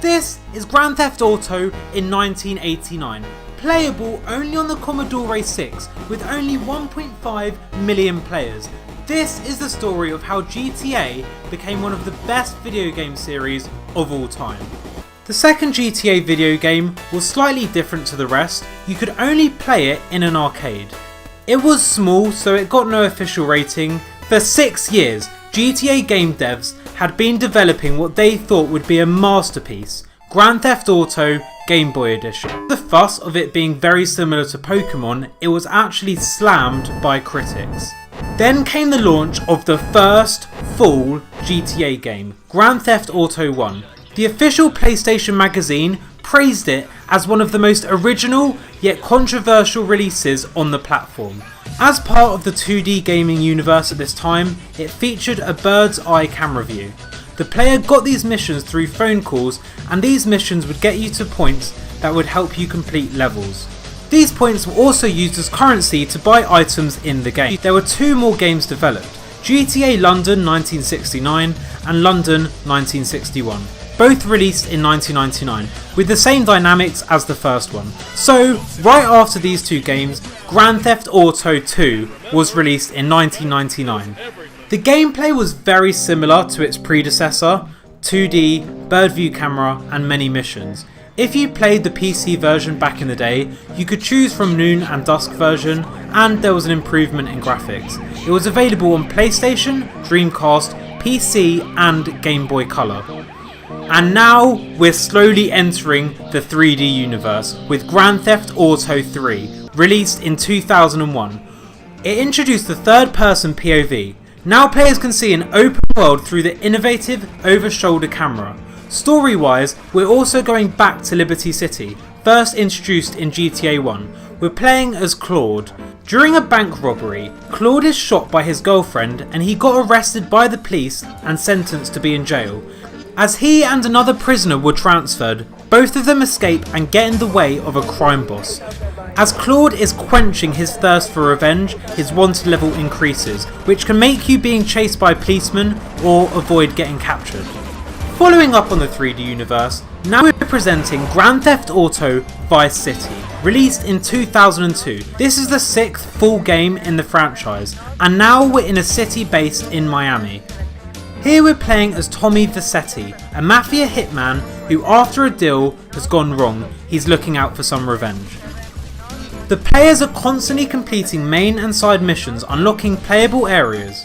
This is Grand Theft Auto in 1989, playable only on the Commodore 6 with only 1.5 million players. This is the story of how GTA became one of the best video game series of all time. The second GTA video game was slightly different to the rest. You could only play it in an arcade. It was small, so it got no official rating. For 6 years, GTA game devs had been developing what they thought would be a masterpiece, Grand Theft Auto Game Boy Edition. The fuss of it being very similar to Pokemon, it was actually slammed by critics. Then came the launch of the first full GTA game, Grand Theft Auto 1. The official PlayStation magazine praised it as one of the most original yet controversial releases on the platform. As part of the 2D gaming universe at this time, it featured a bird's eye camera view. The player got these missions through phone calls, and these missions would get you to points that would help you complete levels. These points were also used as currency to buy items in the game. There were 2 more games developed, GTA London 1969 and London 1961. Both released in 1999, with the same dynamics as the first one. So, right after these 2 games, Grand Theft Auto 2 was released in 1999. The gameplay was very similar to its predecessor, 2D, bird view camera and many missions. If you played the PC version back in the day, you could choose from noon and dusk version, and there was an improvement in graphics. It was available on PlayStation, Dreamcast, PC and Game Boy Color. And now we're slowly entering the 3D universe with Grand Theft Auto 3, released in 2001. It introduced the third-person POV. Now players can see an open world through the innovative over-shoulder camera. Story-wise, we're also going back to Liberty City, first introduced in GTA 1. We're playing as Claude. During a bank robbery, Claude is shot by his girlfriend and he got arrested by the police and sentenced to be in jail. As he and another prisoner were transferred, both of them escape and get in the way of a crime boss. As Claude is quenching his thirst for revenge, his wanted level increases, which can make you being chased by policemen or avoid getting captured. Following up on the 3D universe, now we're presenting Grand Theft Auto Vice City, released in 2002. This is the 6th full game in the franchise, and now we're in a city based in Miami. Here we're playing as Tommy Vercetti, a mafia hitman who, after a deal has gone wrong, he's looking out for some revenge. The players are constantly completing main and side missions, unlocking playable areas.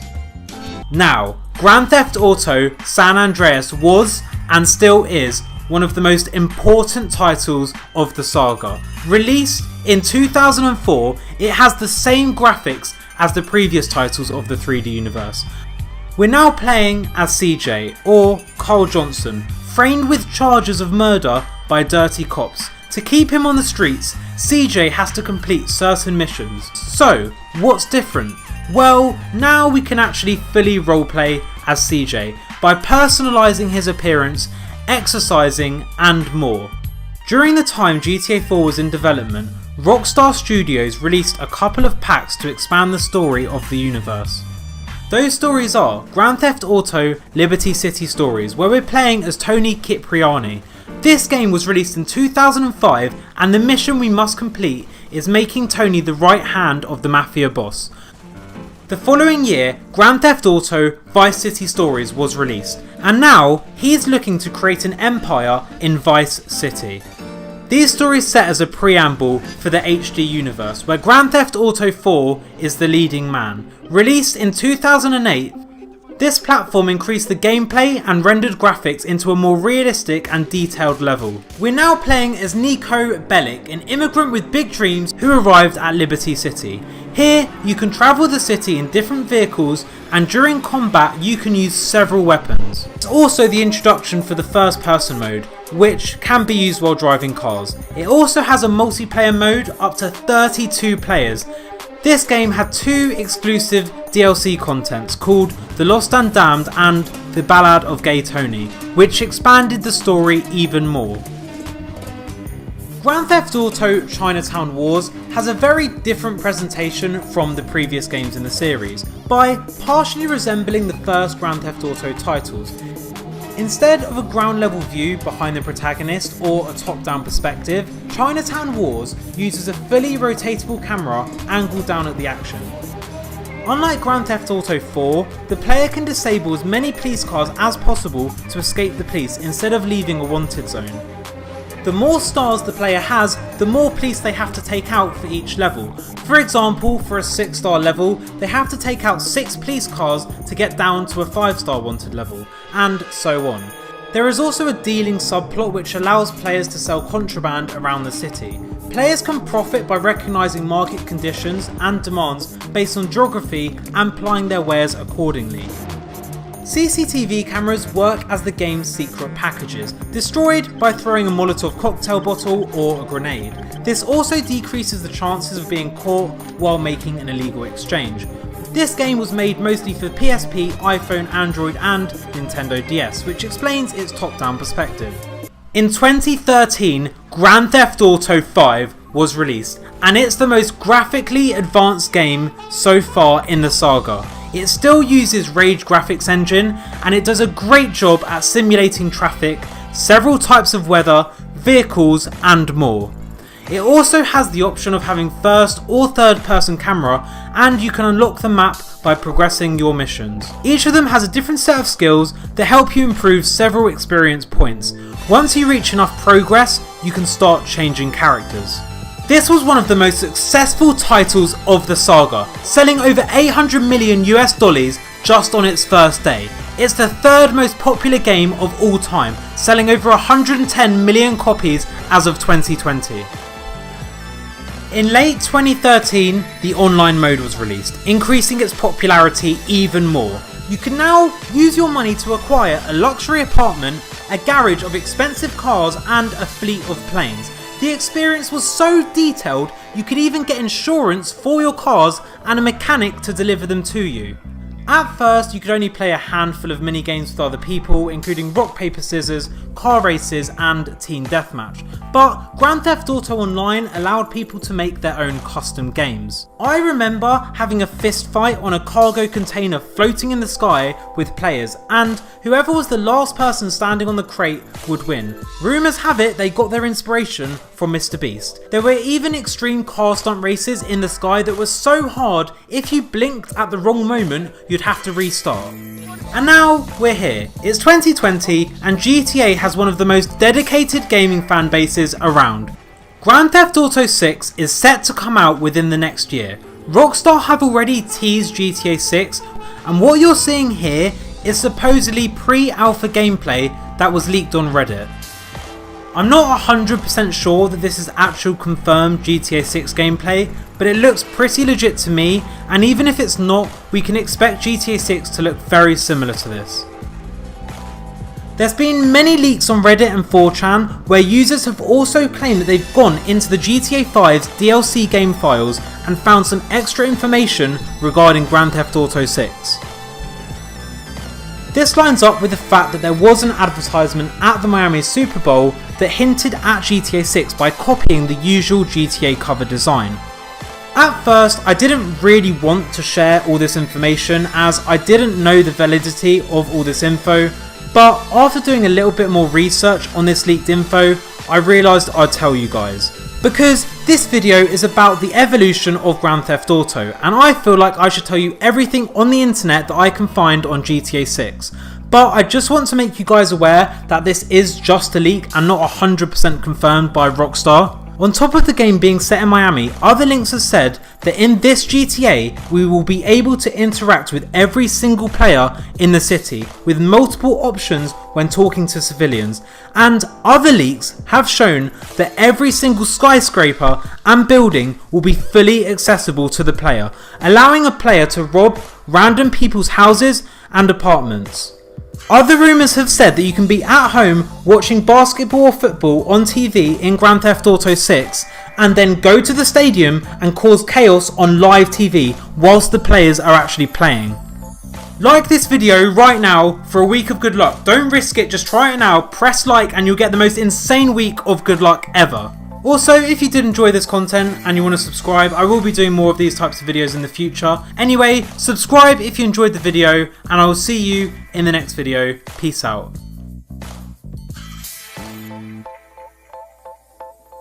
Now, Grand Theft Auto San Andreas was, and still is, one of the most important titles of the saga. Released in 2004, it has the same graphics as the previous titles of the 3D universe. We're now playing as CJ, or Carl Johnson, framed with charges of murder by dirty cops. To keep him on the streets, CJ has to complete certain missions. So, what's different? Well, now we can actually fully roleplay as CJ by personalising his appearance, exercising and more. During the time GTA 4 was in development, Rockstar Studios released a couple of packs to expand the story of the universe. Those stories are Grand Theft Auto Liberty City Stories, where we're playing as Tony Cipriani. This game was released in 2005, and the mission we must complete is making Tony the right hand of the mafia boss. The following year, Grand Theft Auto Vice City Stories was released, and now he's looking to create an empire in Vice City. These stories set as a preamble for the HD universe, where Grand Theft Auto 4 is the leading man. Released in 2008, this platform increased the gameplay and rendered graphics into a more realistic and detailed level. We're now playing as Nico Bellic, an immigrant with big dreams who arrived at Liberty City. Here, you can travel the city in different vehicles, and during combat you can use several weapons. It's also the introduction for the first person mode, which can be used while driving cars. It also has a multiplayer mode up to 32 players. This game had 2 exclusive DLC contents called The Lost and Damned and The Ballad of Gay Tony, which expanded the story even more. Grand Theft Auto Chinatown Wars has a very different presentation from the previous games in the series, by partially resembling the first Grand Theft Auto titles. Instead of a ground level view behind the protagonist or a top-down perspective, Chinatown Wars uses a fully rotatable camera angled down at the action. Unlike Grand Theft Auto 4, the player can disable as many police cars as possible to escape the police instead of leaving a wanted zone. The more stars the player has, the more police they have to take out for each level. For example, for a 6-star level, they have to take out 6 police cars to get down to a 5-star wanted level, and so on. There is also a dealing subplot which allows players to sell contraband around the city. Players can profit by recognising market conditions and demands based on geography and plying their wares accordingly. CCTV cameras work as the game's secret packages, destroyed by throwing a Molotov cocktail bottle or a grenade. This also decreases the chances of being caught while making an illegal exchange. This game was made mostly for PSP, iPhone, Android and Nintendo DS, which explains its top-down perspective. In 2013, Grand Theft Auto 5 was released, and it's the most graphically advanced game so far in the saga. It still uses Rage graphics engine, and it does a great job at simulating traffic, several types of weather, vehicles and more. It also has the option of having first or third person camera, and you can unlock the map by progressing your missions. Each of them has a different set of skills that help you improve several experience points. Once you reach enough progress, you can start changing characters. This was one of the most successful titles of the saga, selling over $800 million just on its first day. It's the third most popular game of all time, selling over 110 million copies as of 2020. In late 2013, the online mode was released, increasing its popularity even more. You can now use your money to acquire a luxury apartment, a garage of expensive cars and a fleet of planes. The experience was so detailed, you could even get insurance for your cars and a mechanic to deliver them to you. At first, you could only play a handful of minigames with other people, including rock, paper, scissors, car races and team deathmatch. But Grand Theft Auto Online allowed people to make their own custom games. I remember having a fist fight on a cargo container floating in the sky with players, and whoever was the last person standing on the crate would win. Rumours have it they got their inspiration from Mr. Beast. There were even extreme car stunt races in the sky that were so hard, if you blinked at the wrong moment, you'd have to restart. And now we're here. It's 2020 and GTA has one of the most dedicated gaming fan bases around. Grand Theft Auto 6 is set to come out within the next year. Rockstar have already teased GTA 6, and what you're seeing here is supposedly pre-alpha gameplay that was leaked on Reddit. I'm not 100% sure that this is actual confirmed GTA 6 gameplay, but it looks pretty legit to me, and even if it's not, we can expect GTA 6 to look very similar to this. There's been many leaks on Reddit and 4chan where users have also claimed that they've gone into the GTA 5's DLC game files and found some extra information regarding Grand Theft Auto 6. This lines up with the fact that there was an advertisement at the Miami Super Bowl that hinted at GTA 6 by copying the usual GTA cover design. At first, I didn't really want to share all this information as I didn't know the validity of all this info, but after doing a little bit more research on this leaked info, I realised I'd tell you guys. Because this video is about the evolution of Grand Theft Auto, and I feel like I should tell you everything on the internet that I can find on GTA 6. But I just want to make you guys aware that this is just a leak and not 100% confirmed by Rockstar. On top of the game being set in Miami, other links have said that in this GTA we will be able to interact with every single player in the city with multiple options when talking to civilians, and other leaks have shown that every single skyscraper and building will be fully accessible to the player, allowing a player to rob random people's houses and apartments. Other rumours have said that you can be at home watching basketball or football on TV in Grand Theft Auto 6 and then go to the stadium and cause chaos on live TV whilst the players are actually playing. Like this video right now for a week of good luck. Don't risk it, just try it now, press like and you'll get the most insane week of good luck ever. Also, if you did enjoy this content and you want to subscribe, I will be doing more of these types of videos in the future. Anyway, subscribe if you enjoyed the video, and I will see you in the next video. Peace out. Auto.